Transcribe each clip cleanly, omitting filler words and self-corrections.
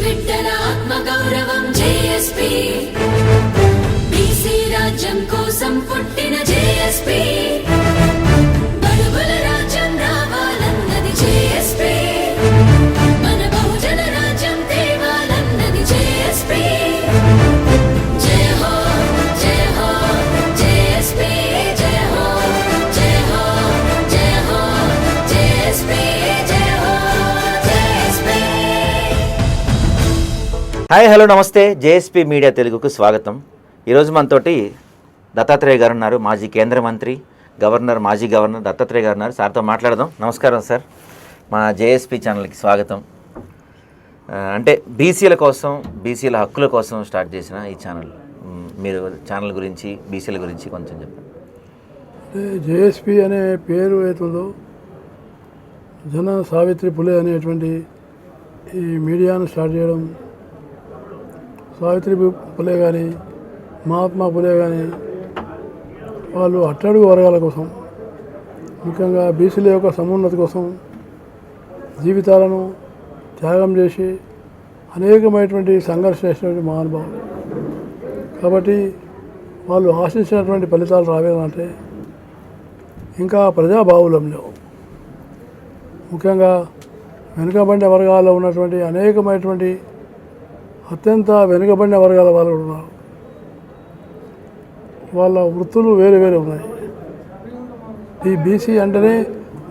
బిడ్డల ఆత్మ గౌరవం జేఎస్పీ, బీసీ రాజ్యం కోసం పుట్టిన జేఎస్పీ, బడుగుల రాజ్యం రావాలన్నది జేఎస్పీ, మన బహుజన రాజ్యం తేవాలన్నది జేఎస్పీ. జయ హో జయ హో జేఎస్పీ, జయ హో జయ హో జయ హో జేఎస్పీ, జయ హో జేఎస్పీ. హాయ్ హలో నమస్తే, జేఎస్పీ మీడియా తెలుగుకు స్వాగతం. ఈరోజు మనతోటి దత్తాత్రేయ గారు ఉన్నారు, మాజీ కేంద్ర మంత్రి, గవర్నర్, మాజీ గవర్నర్ దత్తాత్రేయ గారు ఉన్నారు. సార్తో మాట్లాడదాం. నమస్కారం సార్, మా జేఎస్పీ ఛానల్కి స్వాగతం. అంటే బీసీల కోసం, బీసీల హక్కుల కోసం స్టార్ట్ చేసిన ఈ ఛానల్, మీరు ఛానల్ గురించి, బీసీల గురించి కొంచెం చెప్పండి. జేఎస్పీ అనే పేరు ఏతుందో, జన సావిత్రి పులే అనేటువంటి ఈ మీడియాను స్టార్ట్ చేయడం, సావిత్రి పులే కానీ, మహాత్మా పులే కానీ, వాళ్ళు అట్టడుగు వర్గాల కోసం, ముఖ్యంగా బీసీల యొక్క సమున్నతి కోసం జీవితాలను త్యాగం చేసి అనేకమైనటువంటి సంఘర్షణ చేసినటువంటి మహానుభావులు. కాబట్టి వాళ్ళు ఆశించినటువంటి ఫలితాలు రావాలంటే ఇంకా ప్రజాబాహుల్యంలో, ముఖ్యంగా వెనుకబడిన వర్గాల్లో ఉన్నటువంటి అనేకమైనటువంటి అత్యంత వెనుకబడిన వర్గాల వాళ్ళు ఉన్నారు. వాళ్ళ వృత్తులు వేరే వేరే ఉన్నాయి. ఈ బీసీ అంటేనే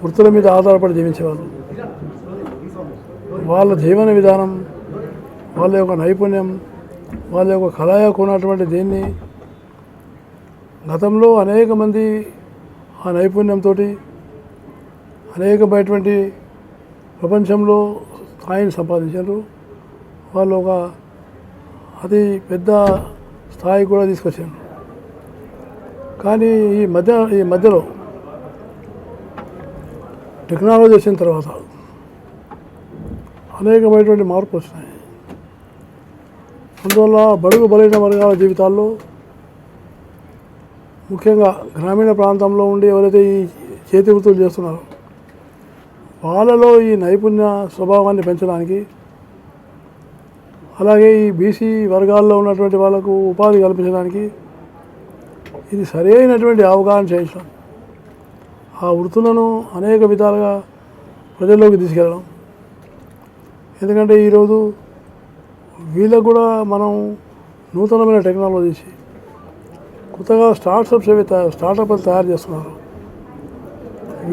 వృత్తుల మీద ఆధారపడి జీవించేవాళ్ళు. వాళ్ళ జీవన విధానం, వాళ్ళ యొక్క నైపుణ్యం, వాళ్ళ యొక్క కళాయకు ఉన్నటువంటి దీన్ని గతంలో అనేక మంది ఆ నైపుణ్యంతో అనేకమైనటువంటి ప్రపంచంలో స్థాయిని సంపాదించారు. వాళ్ళు ఒక అతి పెద్ద స్థాయి కూడా తీసుకొచ్చారు. కానీ ఈ మధ్యలో టెక్నాలజీ వచ్చిన తర్వాత అనేకమైనటువంటి మార్పు వచ్చినాయి. అందువల్ల బడుగు బలైన వర్గాల జీవితాల్లో, ముఖ్యంగా గ్రామీణ ప్రాంతంలో ఉండి ఎవరైతే ఈ చేతి వృత్తులు చేస్తున్నారో వాళ్ళలో ఈ నైపుణ్య స్వభావాన్ని పెంచడానికి, అలాగే ఈ బీసీ వర్గాల్లో ఉన్నటువంటి వాళ్ళకు ఉపాధి కల్పించడానికి ఇది సరైనటువంటి అవగాహన చేయించడం, ఆ వృత్తులను అనేక విధాలుగా ప్రజల్లోకి తీసుకెళ్ళడం. ఎందుకంటే ఈరోజు వీళ్ళకు కూడా మనం నూతనమైన టెక్నాలజీస్, కొత్తగా స్టార్టప్లు తయారు చేస్తున్నారు.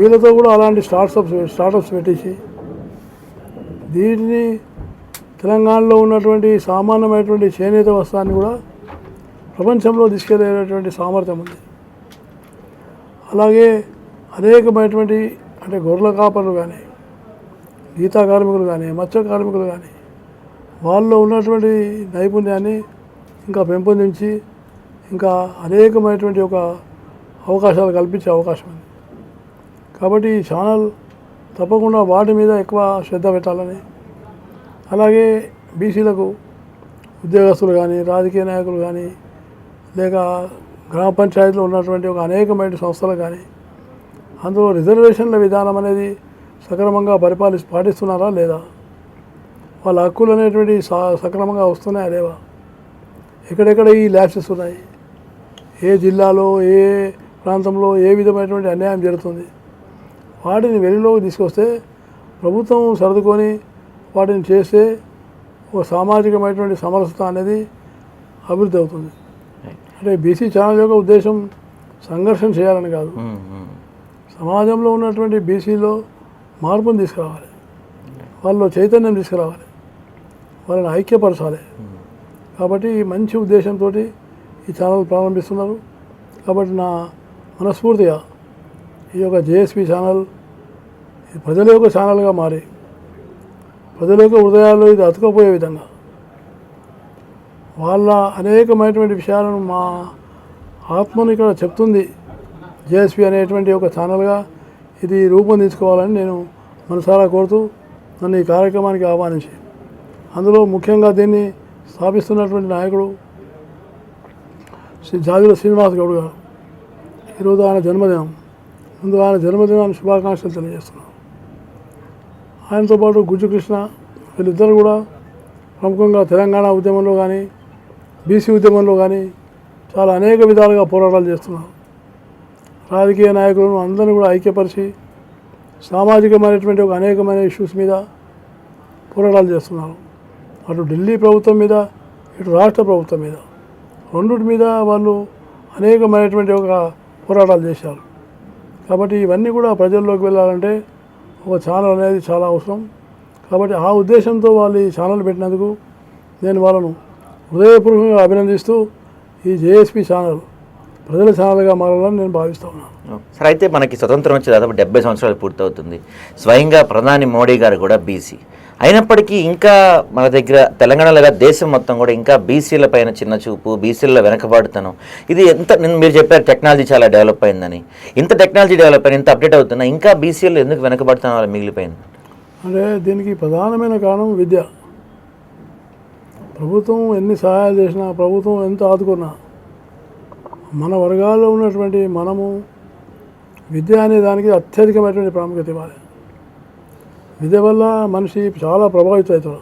వీళ్ళతో కూడా అలాంటి స్టార్టప్స్ పెట్టేసి దీన్ని తెలంగాణలో ఉన్నటువంటి సామాన్యమైనటువంటి చేనేత వస్త్రాన్ని కూడా ప్రపంచంలో తీసుకెళ్లేటువంటి సామర్థ్యం ఉంది. అలాగే అనేకమైనటువంటి అంటే గొర్రెల కాపర్లు కానీ, గీతా కార్మికులు కానీ, మత్స్య కార్మికులు కానీ, వాళ్ళలో ఉన్నటువంటి నైపుణ్యాన్ని ఇంకా పెంపొందించి ఇంకా అనేకమైనటువంటి ఒక అవకాశాలు కల్పించే అవకాశం ఉంది. కాబట్టి ఈ ఛానల్ తప్పకుండా వాటి మీద ఎక్కువ శ్రద్ధ పెట్టాలని, అలాగే బీసీలకు ఉద్యోగస్తులు కానీ, రాజకీయ నాయకులు కానీ, లేక గ్రామ పంచాయతీలో ఉన్నటువంటి ఒక అనేకమైన సంస్థలు కానీ, అందులో రిజర్వేషన్ల విధానం అనేది సక్రమంగా పాటిస్తున్నారా లేదా, వాళ్ళ హక్కులు అనేటువంటి సక్రమంగా వస్తున్నాయా లేవా, ఎక్కడెక్కడ ఈ ల్యాప్సెస్ ఉన్నాయి, ఏ జిల్లాలో ఏ ప్రాంతంలో ఏ విధమైనటువంటి అన్యాయం జరుగుతుంది, వాటిని వెలుగులోకి తీసుకొస్తే ప్రభుత్వం సర్దుకొని వాటిని చేస్తే ఒక సామాజికమైనటువంటి సమరసత అనేది అభివృద్ధి అవుతుంది. అంటే బీసీ ఛానల్ యొక్క ఉద్దేశం సంఘర్షణ చేయాలని కాదు, సమాజంలో ఉన్నటువంటి బీసీలో మార్పును తీసుకురావాలి, వాళ్ళలో చైతన్యం తీసుకురావాలి, వాళ్ళని ఐక్యపరచాలి. కాబట్టి మంచి ఉద్దేశంతో ఈ ఛానల్ ప్రారంభిస్తున్నారు. కాబట్టి నా మనస్ఫూర్తిగా ఈ యొక్క జేఎస్పీ ఛానల్ ప్రజల యొక్క ఛానల్గా మారి ప్రజల యొక్క హృదయాల్లో ఇది అతుకపోయే విధంగా వాళ్ళ అనేకమైనటువంటి విషయాలను మా ఆత్మను ఇక్కడ చెప్తుంది జేఎస్పీ అనేటువంటి ఒక ఛానల్గా ఇది రూపొందించుకోవాలని నేను మనసారా కోరుతూ నన్ను ఈ కార్యక్రమానికి ఆహ్వానించి, అందులో ముఖ్యంగా దీన్ని స్థాపిస్తున్నటువంటి నాయకుడు శ్రీ జాజుల శ్రీనివాస్ గౌడ్ గారు. ఈరోజు ఆయన జన్మదినం. ముందు ఆయన జన్మదినాన్ని శుభాకాంక్షలు తెలియజేస్తున్నాను. ఆయనతో పాటు గుజ్జు కృష్ణ, వీళ్ళిద్దరు కూడా ప్రముఖంగా తెలంగాణ ఉద్యమంలో కానీ బీసీ ఉద్యమంలో కానీ చాలా అనేక విధాలుగా పోరాటాలు చేస్తున్నారు. రాజకీయ నాయకులను అందరినీ కూడా ఐక్యపరిచి సామాజికమైనటువంటి ఒక అనేకమైన ఇష్యూస్ మీద పోరాటాలు చేస్తున్నారు. అటు ఢిల్లీ ప్రభుత్వం మీద, ఇటు రాష్ట్ర ప్రభుత్వం మీద, రెండుటి మీద వాళ్ళు అనేకమైనటువంటి ఒక పోరాటాలు చేశారు. కాబట్టి ఇవన్నీ కూడా ప్రజల్లోకి వెళ్ళాలంటే ఒక ఛానల్ అనేది చాలా అవసరం. కాబట్టి ఆ ఉద్దేశంతో వాళ్ళు ఈ ఛానల్ పెట్టినందుకు నేను వాళ్ళను హృదయపూర్వకంగా అభినందిస్తూ ఈ జేఎస్పీ ఛానల్ ప్రజల ఛానల్గా మారాలని నేను భావిస్తూ ఉన్నాను. సార్, అయితే మనకి స్వతంత్రం వచ్చి దాదాపు 70 సంవత్సరాలు పూర్తవుతుంది. స్వయంగా ప్రధాని మోడీ గారు కూడా బీసీ అయినప్పటికీ ఇంకా మన దగ్గర తెలంగాణలో దేశం మొత్తం కూడా ఇంకా బీసీల పైన చిన్న చూపు, బీసీల వెనకబాటుతనం, ఇది మీరు చెప్పారు టెక్నాలజీ చాలా డెవలప్ అయిందని. ఇంత టెక్నాలజీ డెవలప్ అయింది, ఇంత అప్డేట్ అవుతున్నా ఇంకా బీసీలు ఎందుకు వెనకబాటుతనం వల్ల మిగిలిపోయింది? అంటే దీనికి ప్రధానమైన కారణం విద్య. ప్రభుత్వం ఎన్ని సహాయాలు చేసినా, ప్రభుత్వం ఎంత ఆదుకున్నా, మన వర్గాల్లో ఉన్నటువంటి మనము విద్య అనే దానికి అత్యధికమైనటువంటి ప్రాముఖ్యత ఇవ్వాలి. విద్య వల్ల మనిషి చాలా ప్రభావితం అవుతాడు,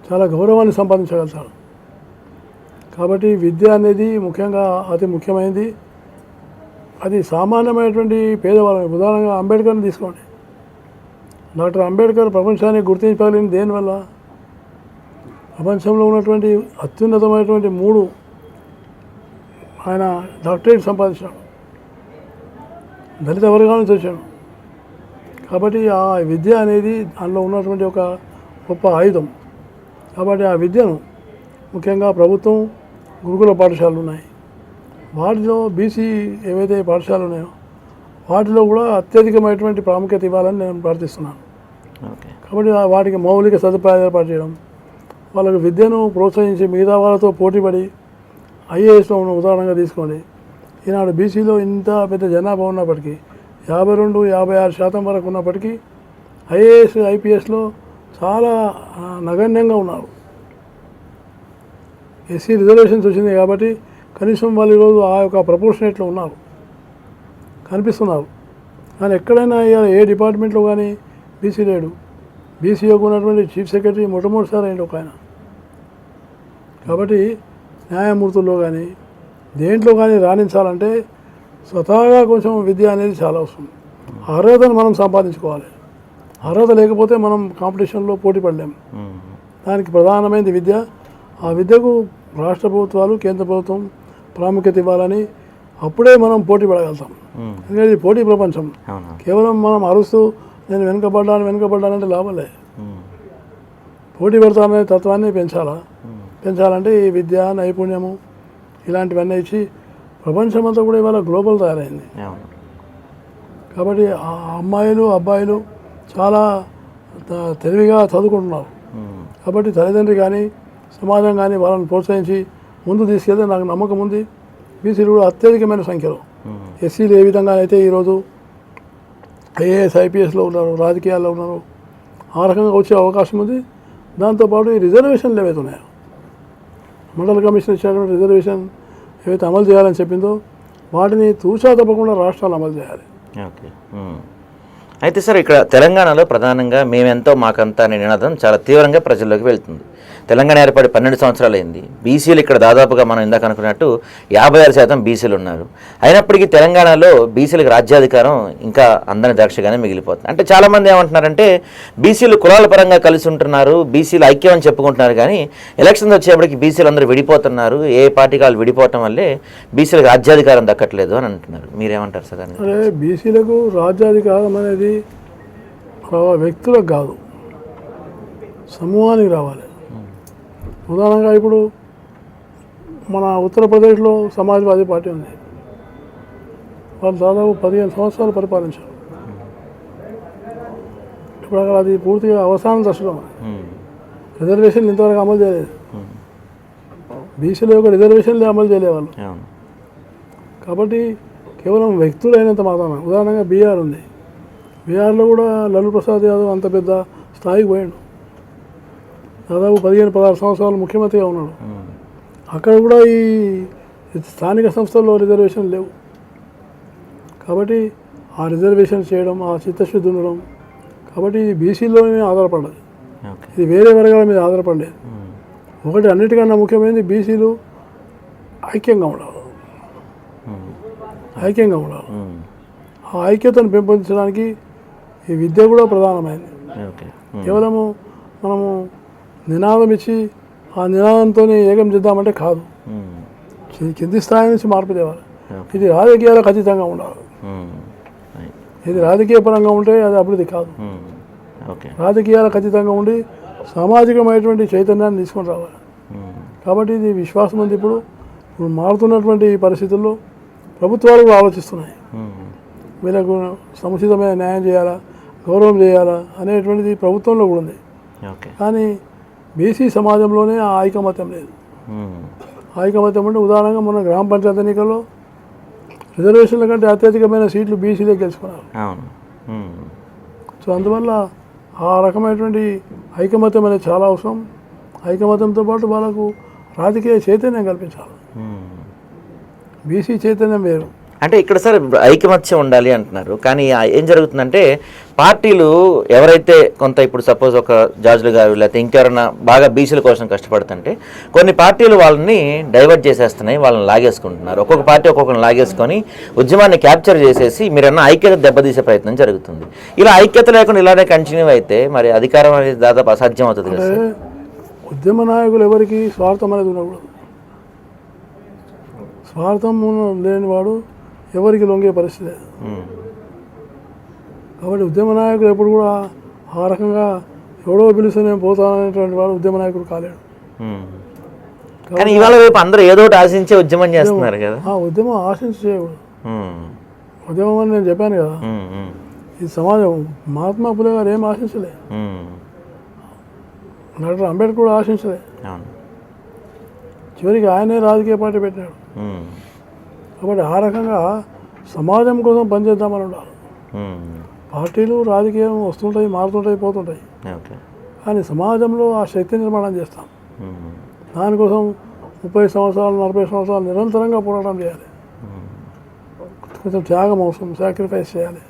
చాలా గౌరవాన్ని సంపాదించగలుగుతాడు. కాబట్టి విద్య అనేది ముఖ్యంగా అతి ముఖ్యమైనది. అది సామాన్యమైనటువంటి పేదవాళ్ళని, ఉదాహరణగా అంబేద్కర్ని తీసుకోండి. డాక్టర్ అంబేద్కర్ ప్రపంచానికి గుర్తించగలిగిన దేనివల్ల? ప్రపంచంలో ఉన్నటువంటి అత్యున్నతమైనటువంటి 3 ఆయన డాక్టరేట్ సంపాదించాడు, దళిత వర్గాల నుంచి వచ్చాడు. కాబట్టి ఆ విద్య అనేది దానిలో ఉన్నటువంటి ఒక గొప్ప ఆయుధం. కాబట్టి ఆ విద్యను ముఖ్యంగా ప్రభుత్వం గురుకుల పాఠశాలలు ఉన్నాయి, వాటిలో బీసీ ఏవైతే పాఠశాలలు ఉన్నాయో వాటిలో కూడా అత్యధికమైనటువంటి ప్రాముఖ్యత ఇవ్వాలని నేను ప్రార్థిస్తున్నాను. కాబట్టి వాటికి మౌలిక సదుపాయాలు ఏర్పాటు చేయడం, వాళ్ళకి విద్యను ప్రోత్సహించి మిగతా వాళ్ళతో పోటీపడి ఐఏఎస్లో ఉన్న ఉదాహరణగా తీసుకోండి. ఈనాడు బీసీలో ఇంత పెద్ద జనాభా ఉన్నప్పటికీ 52-56% వరకు ఉన్నప్పటికీ ఐఏఎస్ ఐపీఎస్లో చాలా నగణ్యంగా ఉన్నారు. ఎస్సీ రిజర్వేషన్స్ వచ్చింది కాబట్టి కనీసం వాళ్ళు ఈరోజు ఆ యొక్క ప్రపోర్షనేట్లో ఉన్నారు, కనిపిస్తున్నారు. కానీ ఎక్కడైనా ఏ డిపార్ట్మెంట్లో కానీ బీసీ లేడు. బీసీఓకి ఉన్నటువంటి చీఫ్ సెక్రటరీ మొట్టమొదటిసారి అయింది ఒక ఆయన. కాబట్టి న్యాయమూర్తుల్లో కానీ దేంట్లో కానీ రాణించాలంటే స్వతహాగా కొంచెం విద్య అనేది చాలా అవసరం. అర్హతను మనం సంపాదించుకోవాలి. అర్హత లేకపోతే మనం కాంపిటీషన్లో పోటీ పడలేము. దానికి ప్రధానమైనది విద్య. ఆ విద్యకు రాష్ట్ర ప్రభుత్వాలు, కేంద్ర ప్రభుత్వం ప్రాముఖ్యత ఇవ్వాలని, అప్పుడే మనం పోటీ పడగలుగుతాం. ఎందుకంటే ఇది పోటీ ప్రపంచం. కేవలం మనం అరుస్తూ నేను వెనుకబడ్డానంటే లాభం లేదు. పోటీ పడతాననే తత్వాన్ని పెంచాలంటే ఈ విద్య, నైపుణ్యము ఇలాంటివన్నీ ఇచ్చి ప్రపంచమంతా కూడా ఇవాళ గ్లోబల్ తయారైంది. కాబట్టి ఆ అమ్మాయిలు, అబ్బాయిలు చాలా తెలివిగా చదువుకుంటున్నారు. కాబట్టి తల్లిదండ్రి కానీ సమాజం కానీ వాళ్ళని ప్రోత్సహించి ముందు తీసుకెళ్తే నాకు నమ్మకం ఉంది. బీసీలు కూడా అత్యధికమైన సంఖ్యలో, ఎస్సీలు ఏ విధంగా అయితే ఈరోజు ఐఏఎస్ ఐపీఎస్లో ఉన్నారు, రాజకీయాల్లో ఉన్నారు, ఆ రకంగా వచ్చే అవకాశం ఉంది. దాంతోపాటు ఈ రిజర్వేషన్లు ఏవైతే ఉన్నాయో, మండల కమిషన్ ఇచ్చినటువంటి రిజర్వేషన్ ఏవైతే అమలు చేయాలని చెప్పిందో వాటిని తూచా తప్పకుండా రాష్ట్రాలు అమలు చేయాలి. ఓకే. అయితే సార్, ఇక్కడ తెలంగాణలో ప్రధానంగా మేమెంతో మాకంతా అనే నినాదం చాలా తీవ్రంగా ప్రజల్లోకి వెళ్తుంది. తెలంగాణ ఏర్పడి 12 సంవత్సరాలు అయింది. బీసీలు ఇక్కడ దాదాపుగా మనం ఇందాక అనుకున్నట్టు 56% బీసీలు ఉన్నారు. అయినప్పటికీ తెలంగాణలో బీసీలకు రాజ్యాధికారం ఇంకా అందని ద్రాక్షగానే మిగిలిపోతుంది. అంటే చాలామంది ఏమంటున్నారంటే బీసీలు కులాల పరంగా కలిసి ఉంటున్నారు, బీసీలు ఐక్యం అని చెప్పుకుంటున్నారు, కానీ ఎలక్షన్స్ వచ్చేప్పటికి బీసీలు అందరూ విడిపోతున్నారు. ఏ పార్టీకి వాళ్ళు విడిపోవటం వల్లే బీసీలకు రాజ్యాధికారం దక్కట్లేదు అని అంటున్నారు. మీరేమంటారు సార్? అంటే బీసీలకు రాజ్యాధికారం అనేది వ్యక్తులకు కాదు, సమూహానికి రావాలి. ఉదాహరణగా ఇప్పుడు మన ఉత్తరప్రదేశ్లో సమాజ్వాదీ పార్టీ ఉంది. వాళ్ళు దాదాపు 15 సంవత్సరాలు పరిపాలించారు. ఇప్పుడు అక్కడ అది పూర్తిగా అవసాన దశలో. రిజర్వేషన్లు ఇంతవరకు అమలు చేయలేదు. బీసీల యొక్క రిజర్వేషన్లు అమలు చేయలేవాళ్ళు. కాబట్టి కేవలం వ్యక్తులైనంత మాత్రమే. ఉదాహరణగా బీహార్ ఉంది. బీహార్లో కూడా లాలూ ప్రసాద్ యాదవ్ అంత పెద్ద స్థాయికి పోయాడు. దాదాపు 15-16 సంవత్సరాలు ముఖ్యమంత్రిగా ఉన్నాడు. అక్కడ కూడా ఈ స్థానిక సంస్థల్లో రిజర్వేషన్ లేవు. కాబట్టి ఆ రిజర్వేషన్ చేయడం, ఆ చిత్తశుద్ధి ఉండడం, కాబట్టి ఇది బీసీలోనే ఆధారపడ్డది. ఓకే. ఇది వేరే వర్గాల మీద ఆధారపడలేదు. ఒకటి అన్నిటికన్నా ముఖ్యమైనది బీసీలు ఐక్యంగా ఉండాలి. ఐక్యంగా ఉండాలి. ఆ ఐక్యతను పెంపొందించడానికి ఈ విద్య కూడా ప్రధానమైనది. ఓకే. కేవలము మనము నినాదం ఇచ్చి ఆ నినాదంతో ఏకం చేద్దామంటే కాదు. కింది స్థాయి నుంచి మార్పు తేవాలి. ఇది రాజకీయాలకు అతీతంగా ఉండాలి. ఇది రాజకీయ పరంగా ఉంటే అది అభివృద్ధి కాదు. ఓకే. రాజకీయాలకు అతీతంగా ఉండి సామాజికమైనటువంటి చైతన్యాన్ని తీసుకొని రావాలి. కాబట్టి ఇది విశ్వాసం ఉంది. ఇప్పుడు మారుతున్నటువంటి ఈ పరిస్థితుల్లో ప్రభుత్వాలు కూడా ఆలోచిస్తున్నాయి. వీళ్ళకు సముచితమైన న్యాయం చేయాలా, గౌరవం చేయాలా అనేటువంటిది ప్రభుత్వంలో కూడా ఉంది. కానీ బీసీ సమాజంలోనే ఆ ఐకమత్యం లేదు. ఐకమత్యం అంటే ఉదాహరణగా మన గ్రామ పంచాయతీ ఎన్నికల్లో రిజర్వేషన్ల కంటే అత్యధికమైన సీట్లు బీసీలే గెలుచుకున్నారు. సో అందువల్ల ఆ రకమైనటువంటి ఐకమత్యం అనేది చాలా అవసరం. ఐకమత్యంతో పాటు వాళ్ళకు రాజకీయ చైతన్యం కల్పించాలి. బీసీ చైతన్యం వేరు. అంటే ఇక్కడ సార్ ఐకమత్యం ఉండాలి అంటున్నారు, కానీ ఏం జరుగుతుందంటే పార్టీలు ఎవరైతే కొంత ఇప్పుడు సపోజ్ ఒక జార్జ్లు గారు లేకపోతే ఇంకెవరైనా బాగా బీసీల కోసం కష్టపడుతుంటే కొన్ని పార్టీలు వాళ్ళని డైవర్ట్ చేసేస్తున్నాయి, వాళ్ళని లాగేసుకుంటున్నారు. ఒక్కొక్క పార్టీ ఒక్కొక్కరిని లాగేసుకొని ఉద్యమాన్ని క్యాప్చర్ చేసేసి మీరన్న ఐక్యత దెబ్బతీసే ప్రయత్నం జరుగుతుంది. ఇలా ఐక్యత లేకుండా ఇలానే కంటిన్యూ అయితే మరి అధికారం అనేది దాదాపు అసాధ్యం అవుతుంది కదా సార్. ఉద్యమ నాయకులు ఎవరికి స్వార్థం అనేది ఉండకూడదు. స్వార్థం లేనివాడు ఎవరికి లొంగే పరిస్థితి లేదు. కాబట్టి ఉద్యమ నాయకుడు ఎప్పుడు కూడా ఆ రకంగా ఎవడో పిలిస్తే నేను పోతాననేటువంటి వాడు ఉద్యమ నాయకుడు కాలేడు. కానీ ఇవాళ వైపు అందరూ ఏదో ఒకటి ఆశించే ఉద్యమం చేస్తున్నారు కదా. ఆ ఉద్యమం ఆశించి చేయకూడదు. ఉద్యమం అని నేను చెప్పాను కదా, ఈ సమాజం మహాత్మా పులే గారు ఏం ఆశించలే, డాక్టర్ అంబేద్కర్ కూడా ఆశించలే. చివరికి ఆయనే రాజకీయ పార్టీ పెట్టినాడు. కాబట్టి ఆ రకంగా సమాజం కోసం పనిచేద్దామని ఉండాలి. పార్టీలు రాజకీయం వస్తుంటాయి, మారుతుంటాయి, పోతుంటాయి. కానీ సమాజంలో ఆ శక్తి నిర్మాణం చేస్తాం. దానికోసం 30 సంవత్సరాలు 40 సంవత్సరాలు నిరంతరంగా పోరాటం చేయాలి. కొంచెం త్యాగం అవసరం, సాక్రిఫైస్ చేయాలి.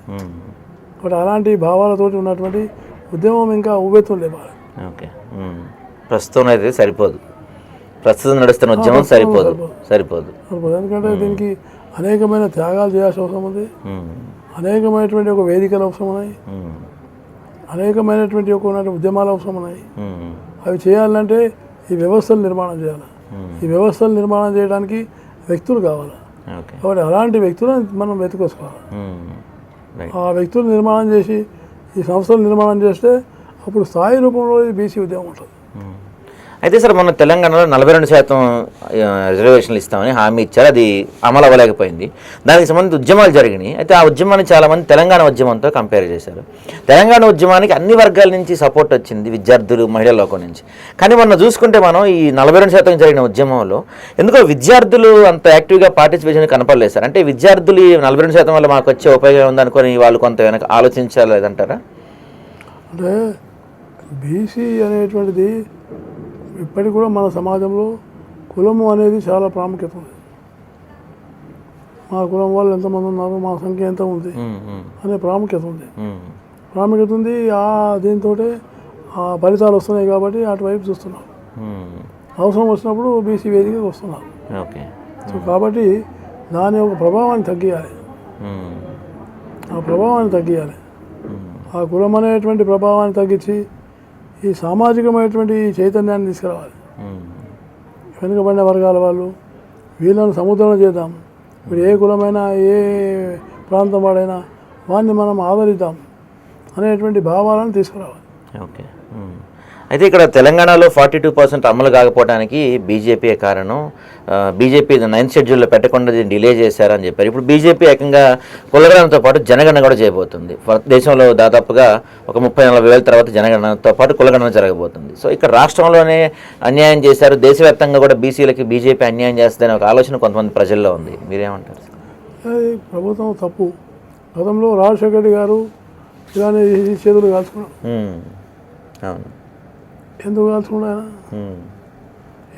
కాబట్టి అలాంటి భావాలతోటి ఉన్నటువంటి ఉద్యమం ఇంకా ఉవ్వెత్తులు లేవాలి. ఓకే. ప్రస్తుతం అయితే సరిపోదు, ప్రస్తుతం నడుస్తున్న ఉద్యమం సరిపోదు. ఎందుకంటే దీనికి అనేకమైన త్యాగాలు చేయాల్సిన అవసరం ఉంది. అనేకమైనటువంటి ఒక వేదికలు అవసరం ఉన్నాయి. అనేకమైనటువంటి ఒక ఉద్యమాలు అవసరం ఉన్నాయి. అవి చేయాలంటే ఈ వ్యవస్థలు నిర్మాణం చేయాలి. ఈ వ్యవస్థలు నిర్మాణం చేయడానికి వ్యక్తులు కావాలి. కాబట్టి అలాంటి వ్యక్తులను మనం వెతుకోసుకోవాలి. ఆ వ్యక్తులు నిర్మాణం చేసి ఈ సంస్థలు నిర్మాణం చేస్తే అప్పుడు స్థాయి రూపంలో ఇది బీసీ ఉద్యమం ఉంటుంది. అయితే సార్ మొన్న తెలంగాణలో 42% రిజర్వేషన్లు ఇస్తామని హామీ ఇచ్చారు, అది అమలు అవ్వలేకపోయింది. దానికి సంబంధించి ఉద్యమాలు జరిగినాయి. అయితే ఆ ఉద్యమాన్ని చాలామంది తెలంగాణ ఉద్యమంతో కంపేర్ చేశారు. తెలంగాణ ఉద్యమానికి అన్ని వర్గాల నుంచి సపోర్ట్ వచ్చింది, విద్యార్థులు, మహిళల లోకం నుంచి. కానీ మొన్న చూసుకుంటే మనం ఈ 42% జరిగిన ఉద్యమంలో ఎందుకో విద్యార్థులు అంత యాక్టివ్గా పార్టిసిపేషన్ కనపడలేదు సార్. అంటే విద్యార్థులు 42% వల్ల మాకు వచ్చే ఉపయోగం ఉందనుకొని వాళ్ళు కొంత వెనక ఆలోచించలేదంటారా? అంటే బీసీ అనేటువంటిది ఇప్పటికి కూడా మన సమాజంలో కులము అనేది చాలా ప్రాముఖ్యత ఉంది. మా కులం వాళ్ళు ఎంతమంది ఉన్నారు, మా సంఖ్య ఎంత ఉంది అనే ప్రాముఖ్యత ఉంది. ఆ దీంతో ఆ ఫలితాలు వస్తున్నాయి కాబట్టి అటువైపు చూస్తున్నాం. అవసరం వచ్చినప్పుడు బీసీ వేదికకి వస్తున్నారు. సో కాబట్టి దాని యొక్క ప్రభావాన్ని తగ్గియాలి. ఆ కులం అనేటువంటి ప్రభావాన్ని తగ్గించి ఈ సామాజికమైనటువంటి చైతన్యాన్ని తీసుకురావాలి. వెనుకబడిన వర్గాల వాళ్ళు వీళ్ళను సముద్రం చేద్దాం. ఇప్పుడు ఏ కులమైనా ఏ ప్రాంతం వాడైనా వాడిని మనం ఆదరిద్దాం అనేటువంటి భావాలను తీసుకురావాలి. ఓకే. అయితే ఇక్కడ తెలంగాణలో 42% అమలు కాకపోవడానికి బీజేపీయే కారణం. బీజేపీ 9th షెడ్యూల్లో పెట్టకుండా దీన్ని డిలే చేశారని చెప్పారు. ఇప్పుడు బీజేపీ ఏకంగా కులగణనతో పాటు జనగణన కూడా చేయబోతుంది. దేశంలో దాదాపుగా ఒక 30-40 వేల తర్వాత జనగణనతో పాటు కులగణన జరగబోతుంది. సో ఇక్కడ రాష్ట్రంలోనే అన్యాయం చేశారు, దేశవ్యాప్తంగా కూడా బీసీలకి బీజేపీ అన్యాయం చేస్తుందనే ఒక ఆలోచన కొంతమంది ప్రజల్లో ఉంది. మీరేమంటారు? ప్రభుత్వం తప్పు. గతంలో రాజశేఖర రెడ్డి గారు ఇలానే చేతులు కాల్చుకున్నాడు. అవును. ఎందుకు కాల్చుకున్నా ఆయన?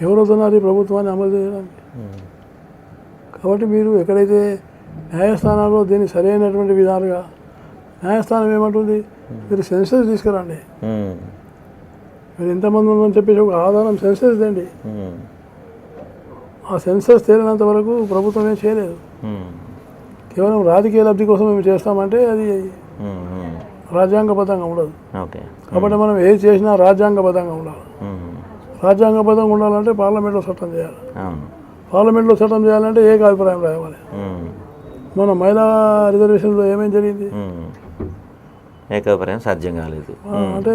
ఎవరవుతున్నారు ఈ ప్రభుత్వాన్ని అమలు చేయడానికి? కాబట్టి మీరు ఎక్కడైతే న్యాయస్థానాల్లో దీన్ని సరైనటువంటి విధాలుగా న్యాయస్థానం ఏమంటుంది, మీరు సెన్సస్ తీసుకురండి. మీరు ఎంతమంది ఉందని చెప్పేసి ఒక ఆధారం సెన్సస్ తేండి. ఉమ్. ఆ సెన్సస్ తేలినంత వరకు ప్రభుత్వం ఏం చేయలేదు. ఉమ్. కేవలం రాజకీయ లబ్ధి కోసం మేము చేస్తామంటే అది ఉమ్. ఉమ్. రాజ్యాంగబద్ధంగా ఉండదు. ఓకే. కాబట్టి మనం ఏది చేసినా రాజ్యాంగబద్ధంగా ఉండాలి. ఉమ్. రాజ్యాంగబద్ధంగా ఉండాలంటే పార్లమెంట్లో చట్టం చేయాలి. అవును. పార్లమెంట్లో చట్టం చేయాలంటే అభిప్రాయం రావాలి. ఉమ్. మన మహిళా రిజర్వేషన్లో ఏమేం జరిగింది? ఉమ్. ఏకాభిప్రాయం సాధ్యం కాలేదు. అంటే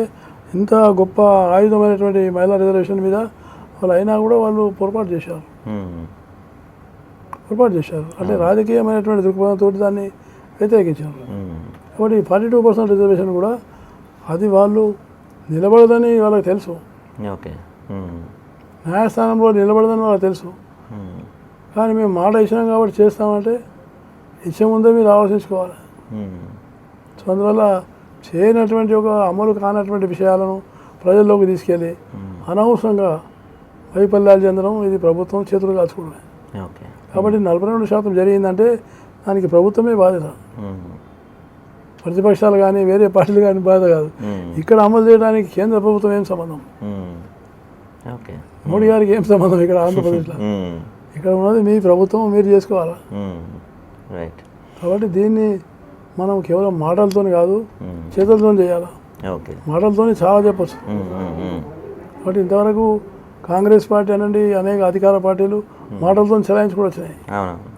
ఇంత గొప్ప ఆయుధమైనటువంటి మహిళా రిజర్వేషన్ మీద వాళ్ళు అయినా కూడా వాళ్ళు పొరపాటు చేశారు. ఉమ్. అంటే రాజకీయమైనటువంటి దృక్పథంతో దాన్ని వ్యతిరేకించారు. ఉమ్. కాబట్టి 42% రిజర్వేషన్ కూడా అది వాళ్ళు నిలబడదని వాళ్ళకి తెలుసు. ఓకే. ఉమ్. న్యాయస్థానంలో నిలబడదని వాళ్ళకి తెలుసు. ఉమ్. కానీ మేము మాట ఇచ్చినాం కాబట్టి చేస్తామంటే ఇచ్చే ముందే మీరు ఆలోచించుకోవాలి. ఉమ్. సో అందువల్ల చేయనటువంటి ఒక అమలు కానటువంటి విషయాలను ప్రజల్లోకి తీసుకెళ్ళి అనవసరంగా వైఫల్యాలు చెందడం ఇది ప్రభుత్వం చేతులు కాచుకోవడమే. ఓకే. కాబట్టి 42% జరిగిందంటే దానికి ప్రభుత్వమే బాధ్యత. ఉమ్. ప్రతిపక్షాలు కానీ వేరే పార్టీలు కానీ బాధ కాదు. ఉమ్. ఇక్కడ అమలు చేయడానికి కేంద్ర ప్రభుత్వం ఏం సంబంధం? ఉమ్. ఓకే. మోడీ గారికి ఏం సంబంధం ఇక్కడ ఆంధ్రప్రదేశ్లో? ఉమ్. ఇక్కడ ఉన్నది మీ ప్రభుత్వం, మీరు చేసుకోవాలా. ఉమ్. రైట్. కాబట్టి దీన్ని మనం కేవలం మాటలతో కాదు ఉమ్. చేతులతో చేయాలి. ఓకే. మాటలతో చాలా చెప్పచ్చు. ఉమ్. ఉమ్. ఉమ్. కాబట్టి ఇంతవరకు కాంగ్రెస్ పార్టీ అనండి అనేక అధికార పార్టీలు మాటలతో చెలాయించుకుని వచ్చినాయి. అవునవును.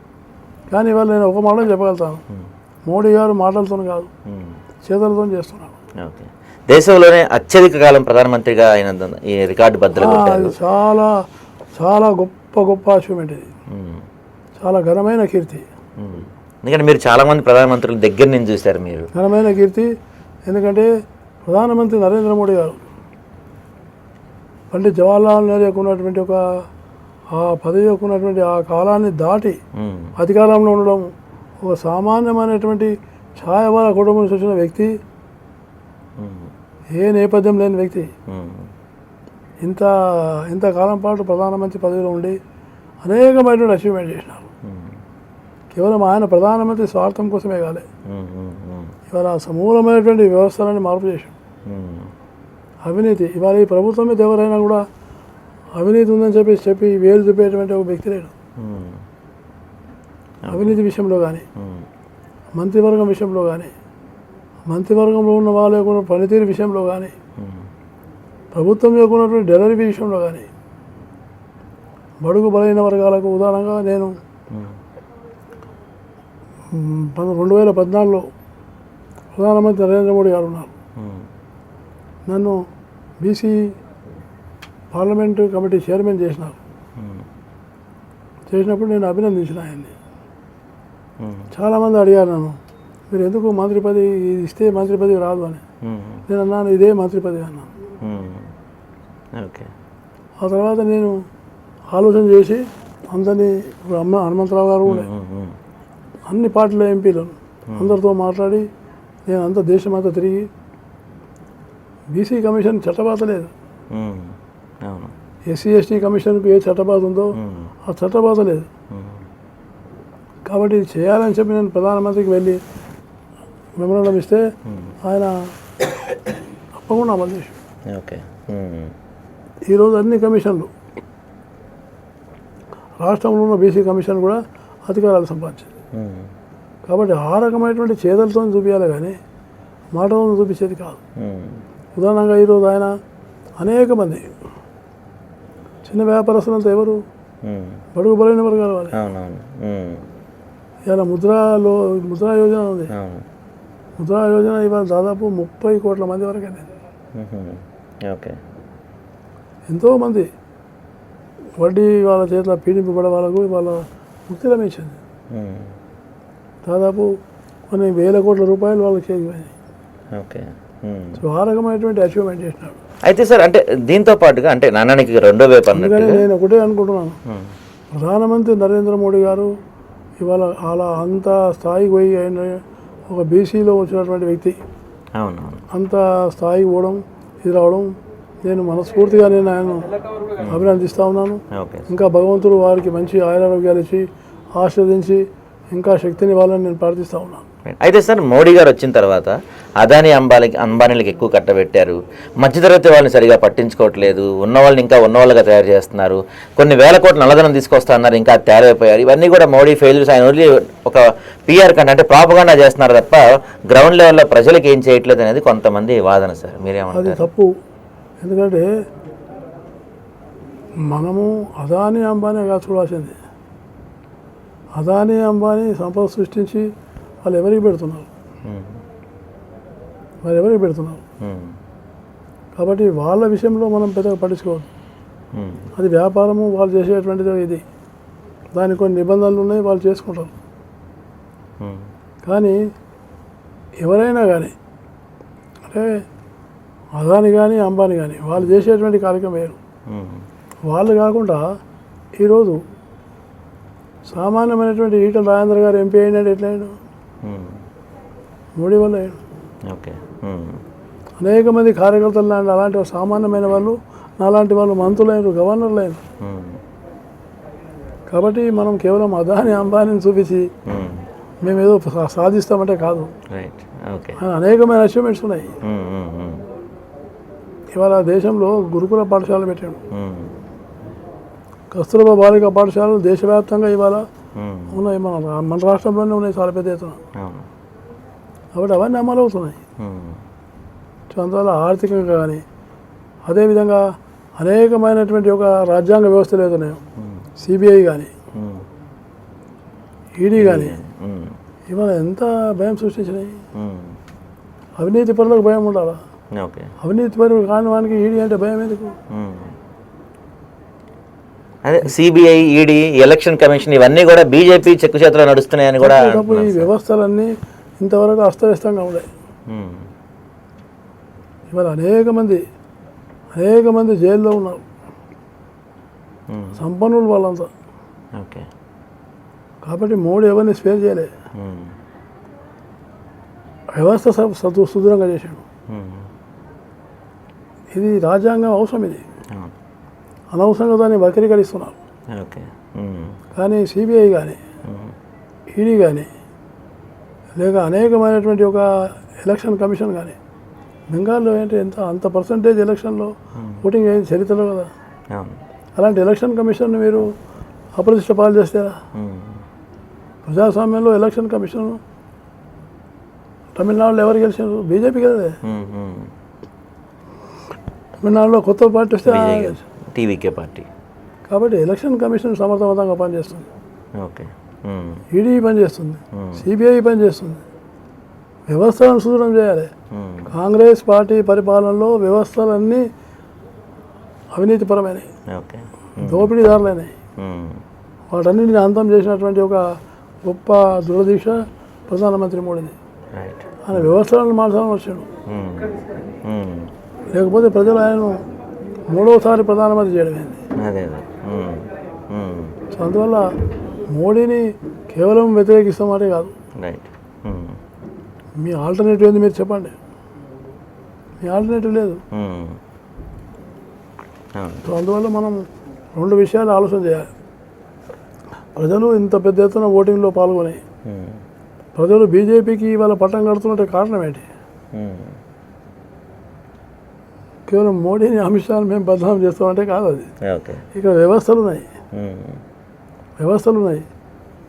కానీ ఇవాళ నేను ఒక మాట చెప్పగలుగుతాను, మోడీ గారు మాటలతో కాదు ఉమ్. చేతులతో చేస్తున్నారు. ఓకే. దేశంలోనే అత్యధిక కాలం ప్రధానమంత్రిగా అయినంత ఈ రికార్డు బద్దలు కొట్టారు. అది చాలా చాలా గొప్ప అచీవ్మెంట్ ఇది. ఉమ్. చాలా ఘనమైన కీర్తి. ఉమ్. ఎందుకంటే మీరు చాలామంది ప్రధానమంత్రుల దగ్గర నుంచి చూశారు మీరు. ఘనమైన కీర్తి. ఎందుకంటే ప్రధానమంత్రి నరేంద్ర మోడీ గారు పండిత్ జవహర్లాల్ నెహ్రూ ఉన్నటువంటి ఒక ఆ పదవి ఉన్నటువంటి ఆ కాలాన్ని దాటి ఉమ్. అధికారంలో ఉండడం, ఒక సామాన్యమైనటువంటి ఛాయవాల కుటుంబం నుంచి వచ్చిన వ్యక్తి, ఉమ్. ఏ నేపథ్యం లేని వ్యక్తి ఉమ్. ఇంతకాలం పాటు ప్రధానమంత్రి పదవిలో ఉండి అనేకమైనటువంటి అచీవ్మెంట్ చేసినారు. ఉమ్. కేవలం ఆయన ప్రధానమంత్రి స్వార్థం కోసమే కాలే, ఉమ్. ఉమ్. ఉమ్. ఇవాళ సమూలమైనటువంటి వ్యవస్థలని మార్పు చేశాం. ఉమ్. అవినీతి ఇవాళ ఈ ప్రభుత్వం మీద ఎవరైనా కూడా అవినీతి ఉందని చెప్పి వేలు చూపేటువంటి ఒక వ్యక్తి లేడు. ఉమ్. అవినీతి విషయంలో కానీ, ఉమ్. మంత్రివర్గం విషయంలో కానీ, మంత్రివర్గంలో ఉన్న వాళ్ళ యొక్క పనితీరు విషయంలో కానీ, ఉమ్. ప్రభుత్వం యొక్క ఉన్నటువంటి డెలివరీ విషయంలో కానీ, బడుగు బలైన వర్గాలకు ఉదాహరణగా నేను ఉమ్. 2014లో ప్రధానమంత్రి నరేంద్ర మోడీ గారు ఉన్నారు. ఉమ్. నన్ను బీసీ పార్లమెంటు కమిటీ చైర్మన్ చేసినారు. ఉమ్. చేసినప్పుడు నేను అభినందించిన ఆయన్ని. ఉమ్. చాలామంది అడిగారు నన్ను, మీరు ఎందుకు మంత్రి పదవి ఇస్తే మంత్రి పదవి రాదు అని. ఉమ్. నేను అన్నాను, ఇదే మంత్రి పదవి అన్నాను. ఉమ్. ఓకే. ఆ తర్వాత నేను ఆలోచన చేసి అందరినీ, ఇప్పుడు హనుమంతరావు గారు కూడా ఉమ్. ఉమ్. అన్ని పార్టీల ఎంపీలను అందరితో మాట్లాడి నేను అంత దేశం అంతా తిరిగి బీసీ కమిషన్ చట్టబాత లేదు. ఉమ్. అవును. ఎస్సీ ఎస్టీ కమిషన్కు ఏ చట్టబాత ఉందో ఉమ్. ఆ చట్టబాత లేదు. ఉమ్. కాబట్టి ఇది చేయాలని చెప్పి నేను ప్రధానమంత్రికి వెళ్ళి మెమోరాండం ఇస్తే ఆయన తప్పకుండా అమలు చేశాడు. ఓకే. ఉమ్. ఈరోజు అన్ని కమిషన్లు, రాష్ట్రంలో ఉన్న బీసీ కమిషన్ కూడా అధికారాలు సంపాదించింది. ఉమ్. కాబట్టి ఆ రకమైనటువంటి చేతులతో చూపించాలి కానీ మాటలతో చూపించేది కాదు. ఉమ్. ఉదాహరణగా ఈరోజు ఆయన అనేక మంది చిన్న వ్యాపారస్తులంతా ఎవరు? ఉమ్. బడుగు బలైన వర్గాల వాళ్ళు. అవునవును. ఉమ్. ఇలా ముద్రా యోజన ఉంది. అవును. ముద్రా యోజన ఇవాళ దాదాపు 30 కోట్ల మంది వరకు అయింది. ఉహుం. ఓకే. ఎంతోమంది వడ్డీ వాళ్ళ చేతిలో పీడింపబడే వాళ్ళకు ఇవాళ ముక్తి లభించింది. ఉమ్. దాదాపు కొన్ని వేల కోట్ల రూపాయలు వాళ్ళకి చేరిపోయినాయి. ఓకే. ఉమ్. సో ఆ రకమైనటువంటి అచీవ్మెంట్ చేసినాడు. అయితే సార్, అంటే దీంతో పాటుగా అంటే నాన్ననికి రెండో వైపు అందుకని అన్నట్టుగా నేను ఒకటే అనుకుంటున్నాను, ఉమ్. ప్రధానమంత్రి నరేంద్ర మోడీ గారు ఇవాళ అలా అంత స్థాయికి పోయి ఆయన ఒక బీసీలో వచ్చినటువంటి వ్యక్తి అవునవును. అంత స్థాయికి పోవడం, ఇది రావడం, నేను మనస్ఫూర్తిగా నేను ఆయన అభినందిస్తూ ఉన్నాను. ఓకే. ఇంకా భగవంతుడు వారికి మంచి ఆయురారోగ్యాలు ఇచ్చి ఆశీర్వదించి ఇంకా శక్తిని ఇవ్వాలని నేను ప్రార్థిస్తూ ఉన్నాను. అయితే సార్ మోడీ గారు వచ్చిన తర్వాత అదానీ అంబానీలకు ఎక్కువ కట్టబెట్టారు, మధ్యతరగతి వాళ్ళని సరిగా పట్టించుకోవట్లేదు, ఉన్న వాళ్ళని ఇంకా ఉన్నవాళ్ళుగా తయారు చేస్తున్నారు, కొన్ని వేల కోట్ల నల్లధనం తీసుకొస్తా అన్నారు, ఇంకా తయారైపోయారు. ఇవన్నీ కూడా మోడీ ఫెయిల్యూర్స్. ఆయన ఓన్లీ ఒక పిఆర్ కంటే అంటే ప్రాపగాండా చేస్తున్నారు తప్ప గ్రౌండ్ లెవెల్లో ప్రజలకు ఏం చేయట్లేదు అనేది కొంతమంది వాదన సార్. అది మీరేమంటారు? తప్పు. ఎందుకంటే మనము అదానీ అంబానీగా చూడాల్సింది. అదానీ అంబానీ సంపద సృష్టించి వాళ్ళు ఎవరికి పెడుతున్నారు? మరి ఎవరికి పెడుతున్నారు? కాబట్టి వాళ్ళ విషయంలో మనం పెద్దగా పట్టించుకోవద్దు. అది వ్యాపారము, వాళ్ళు చేసేటువంటిది ఇది. దానికి కొన్ని నిబంధనలు ఉన్నాయి, వాళ్ళు చేసుకుంటారు. కానీ ఎవరైనా కానీ అంటే అదాని కానీ అంబానీ కానీ వాళ్ళు చేసేటువంటి కార్యక్రమం వేరు. వాళ్ళు కాకుండా ఈరోజు సామాన్యమైనటువంటి ఈటల రాజేంద్ర గారు ఎంపీ అయినాడు. ఎట్లా అయ్యాడు? మోడీ వల్ల అయ్యాడు. ఓకే. అనేక మంది కార్యకర్తలు లాంటి అలాంటి సామాన్యమైన వాళ్ళు, నాలాంటి వాళ్ళు మంత్రులైనరు, గవర్నర్లు అయినారు. కాబట్టి మనం కేవలం అదాని అంబానీని చూపించి మేము ఏదో సాధిస్తామంటే కాదు. అనేకమైన అచీవ్మెంట్స్ ఉన్నాయి. ఇవాళ దేశంలో గురుకుల పాఠశాలలు పెట్టాడు. కస్తూర్బా బాలిక పాఠశాలలు దేశవ్యాప్తంగా ఇవాళ ఉన్నాయి. మన రాష్ట్రంలోనే ఉన్నాయి చాలా పెద్ద ఎత్తున. కాబట్టి అవన్నీ అమలు అవుతున్నాయి. అందువల్ల ఆర్థికంగా కానీ అదేవిధంగా అనేకమైనటువంటి ఒక రాజ్యాంగ వ్యవస్థలు ఏతున్నాయి. సిబిఐ కానీ ఈడీ కానీ ఇవాళ ఎంత భయం సృష్టించినాయి. అవినీతి పరులకు భయం ఉండాలా? అవినీతి పరులు కాని వానికి ఈడీ అంటే భయం ఎందుకు? అదే సిబిఐ, ఈడీ, ఎలక్షన్ కమిషన్ ఇవన్నీ కూడా బీజేపీ చెక్కు చేతిలో నడుస్తున్నాయని కూడా. ఈ వ్యవస్థలన్నీ ఇంతవరకు అస్తవ్యస్తంగా ఉన్నాయి. ఇవాళ అనేక మంది జైల్లో ఉన్నారు. సంపన్నులు వాళ్ళంతా. కాబట్టి మోడీ ఎవరిని స్పేర్ చేయలే. వ్యవస్థ సుదృఢంగా చేశాడు. ఇది రాజ్యాంగం అవసరం. ఇది అనవసరంగా దాన్ని వక్రీకరిస్తున్నారు. కానీ సిబిఐ కానీ ఈడీ కానీ లేక అనేకమైనటువంటి ఒక ఎలక్షన్ కమిషన్ కానీ బెంగాల్లో ఏంటి అంత పర్సంటేజ్ ఎలక్షన్లో ఓటింగ్ అయింది చరిత్రలో కదా. అలాంటి ఎలక్షన్ కమిషన్ని మీరు అప్రతిష్ట పాలు చేస్తారా? ప్రజాస్వామ్యంలో ఎలక్షన్ కమిషన్ తమిళనాడులో ఎవరు గెలిచారు? బీజేపీ కదా. తమిళనాడులో కొత్త పార్టీ వస్తే టీవీకే పార్టీ. కాబట్టి ఎలక్షన్ కమిషన్ సమర్థవంతంగా పనిచేస్తుంది. ఈడీ పనిచేస్తుంది, సిబిఐ పనిచేస్తుంది. వ్యవస్థలను సుదృఢం చేయాలి. కాంగ్రెస్ పార్టీ పరిపాలనలో వ్యవస్థలన్నీ అవినీతిపరమైనవి, దోపిడీదారులైనవి. వాటన్నింటిని అంతం చేసినటువంటి ఒక గొప్ప దురదీక్ష ప్రధానమంత్రి మోడీని. ఆయన వ్యవస్థలను మార్చాలని వచ్చాడు. లేకపోతే ప్రజలు ఆయనను మూడవసారి ప్రధానమంత్రి చేయడమైంది. సో అందువల్ల మోడీని కేవలం వ్యతిరేకిస్తామంటే కాదు. మీ ఆల్టర్నేటివ్ ఏంది మీరు చెప్పండి. మీ ఆల్టర్నేటివ్ లేదు. సో అందువల్ల మనం రెండు విషయాలు ఆలోచన చేయాలి. ప్రజలు ఇంత పెద్ద ఎత్తున ఓటింగ్లో పాల్గొని ప్రజలు బీజేపీకి ఇవాళ పట్టం కడుతున్నట్టే కారణం ఏంటి? కేవలం మోడీని, అమిత్ షాని మేము బదనాం చేస్తామంటే కాదు. అది ఇక్కడ వ్యవస్థలు ఉన్నాయి.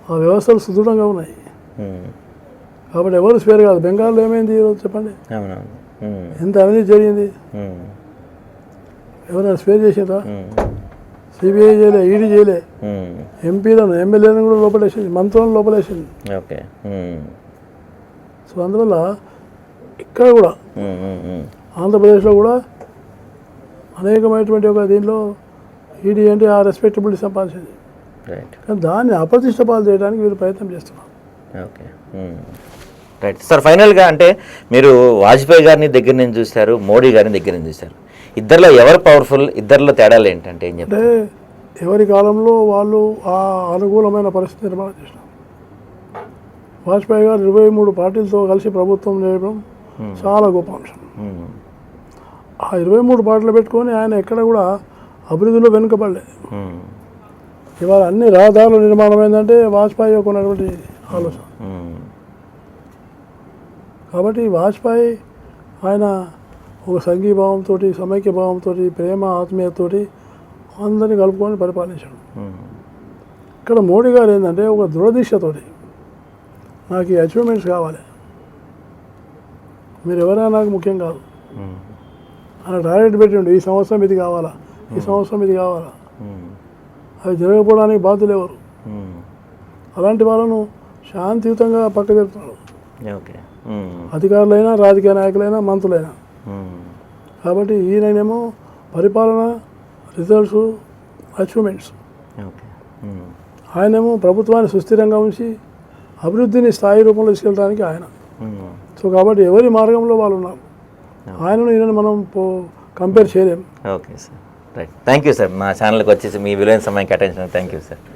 ఆ వ్యవస్థలు సుదృఢంగా ఉన్నాయి. కాబట్టి ఎవరు స్పేర్ కాదు. బెంగాల్లో ఏమైంది ఈరోజు చెప్పండి? ఎంత అవినీతి జరిగింది? ఎవరైనా స్పేర్ చేసిందా? సిబిఐ చేయలే, ఈడీ చేయలే. ఎంపీలను, ఎమ్మెల్యేలను కూడా లోపలేసింది, మంత్రులను లోపలేసింది. సో అందువల్ల ఇక్కడ కూడా ఆంధ్రప్రదేశ్లో కూడా అనేకమైనటువంటి ఒక దీనిలో ఈడీ అంటే ఆ రెస్పెక్టబిలిటీ సంపాదించింది. కానీ దాన్ని అప్రతిష్ట పాలు చేయడానికి వీళ్ళు ప్రయత్నం చేస్తున్నారు. Right sir. ఫైనల్గా అంటే మీరు వాజ్పేయి గారిని దగ్గర నుంచి చూశారు, మోడీ గారిని దగ్గర నుంచి చూశారు. ఇద్దరిలో ఎవరు పవర్ఫుల్? ఇద్దరిలో తేడాలు ఏంటంటే ఏం చెప్తారు? అంటే ఎవరి కాలంలో వాళ్ళు ఆ అనుకూలమైన పరిస్థితి నిర్మాణం చేసినారు. వాజ్పేయి గారు 23 పార్టీలతో కలిసి ప్రభుత్వం చేయడం చాలా గొప్ప అంశం. ఆ 23 పార్టీలు పెట్టుకొని ఆయన ఎక్కడ కూడా అభివృద్ధిలో వెనుకబడలే. ఇవాళ అన్ని రహదారుల నిర్మాణం ఏంటంటే వాజ్పేయి యొక్క ఉన్నటువంటి ఆలోచన. కాబట్టి వాజ్పేయి ఆయన ఒక సంఘీభావంతో సమైక్య భావంతో ప్రేమ ఆత్మీయతతో అందరినీ కలుపుకొని పరిపాలించాడు. ఇక్కడ మోడీ గారు ఏంటంటే ఒక దృఢదిశతోటి నాకు ఈ అచీవ్మెంట్స్ కావాలి, మీరు ఎవరైనా నాకు ముఖ్యం కాదు అని టార్గెట్ పెట్టిండు. ఈ సంవత్సరం ఇది కావాలా, ఈ సంవత్సరం ఇది కావాలా, అవి జరగకపోవడానికి బాధ్యులు ఎవరు? అలాంటి వాళ్ళను శాంతియుతంగా పక్క జరుపుతున్నాడు, అధికారులైనా రాజకీయ నాయకులైనా మంత్రులైనా. కాబట్టి ఈయననేమో పరిపాలన, రిజల్ట్స్, అచీవ్మెంట్స్. ఆయనేమో ప్రభుత్వాన్ని సుస్థిరంగా ఉంచి అభివృద్ధిని స్థాయి రూపంలో తీసుకెళ్ళడానికి ఆయన. సో కాబట్టి ఎవరి మార్గంలో వాళ్ళు ఉన్నారు. ఆయనను ఈయనను మనం కంపేర్ చేయలేం. Okay sir, right. Thank you sir, మా ఛానల్కి వచ్చేసి మీ విలువైన సమయం కేటాయించిన థ్యాంక్ యూ సార్.